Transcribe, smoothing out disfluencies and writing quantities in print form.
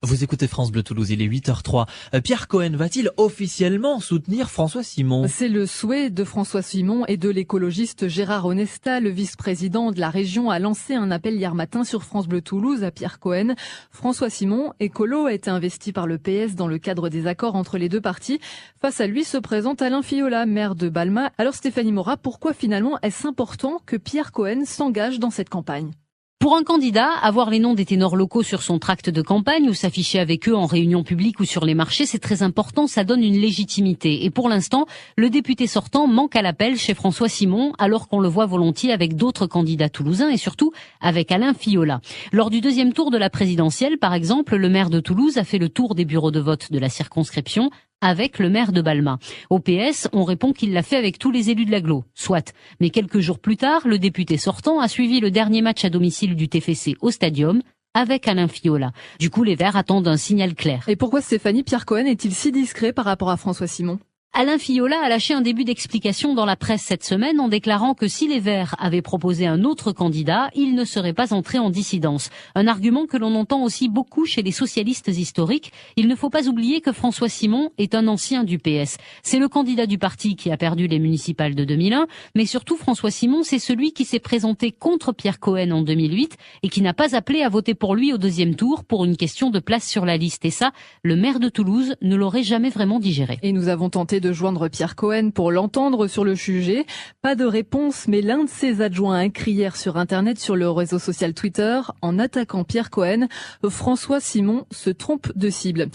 Vous écoutez France Bleu Toulouse, il est 8h03. Pierre Cohen va-t-il officiellement soutenir François Simon? C'est le souhait de François Simon et de l'écologiste Gérard Onesta. Le vice-président de la région a lancé un appel hier matin sur France Bleu Toulouse à Pierre Cohen. François Simon, écolo, a été investi par le PS dans le cadre des accords entre les deux partis. Face à lui se présente Alain Fiola, maire de Balma. Alors Stéphanie Morat, pourquoi finalement est-ce important que Pierre Cohen s'engage dans cette campagne ? Pour un candidat, avoir les noms des ténors locaux sur son tract de campagne ou s'afficher avec eux en réunion publique ou sur les marchés, c'est très important, ça donne une légitimité. Et pour l'instant, le député sortant manque à l'appel chez François Simon, alors qu'on le voit volontiers avec d'autres candidats toulousains et surtout avec Alain Fiola. Lors du deuxième tour de la présidentielle, par exemple, le maire de Toulouse a fait le tour des bureaux de vote de la circonscription avec le maire de Balma. Au PS, on répond qu'il l'a fait avec tous les élus de l'agglo. Soit. Mais quelques jours plus tard, le député sortant a suivi le dernier match à domicile du TFC au Stadium avec Alain Fiola. Du coup, les Verts attendent un signal clair. Et pourquoi Stéphanie, Pierre Cohen est-il si discret par rapport à François Simon ? Alain Fiola a lâché un début d'explication dans la presse cette semaine en déclarant que si les Verts avaient proposé un autre candidat, il ne serait pas entré en dissidence. Un argument que l'on entend aussi beaucoup chez les socialistes historiques. Il ne faut pas oublier que François Simon est un ancien du PS. C'est le candidat du parti qui a perdu les municipales de 2001, mais surtout François Simon, c'est celui qui s'est présenté contre Pierre Cohen en 2008 et qui n'a pas appelé à voter pour lui au deuxième tour pour une question de place sur la liste. Et ça, le maire de Toulouse ne l'aurait jamais vraiment digéré. Et nous avons tenté de joindre Pierre Cohen pour l'entendre sur le sujet. Pas de réponse, mais l'un de ses adjoints a écrit hier sur Internet, sur le réseau social Twitter, en attaquant Pierre Cohen, François Simon se trompe de cible.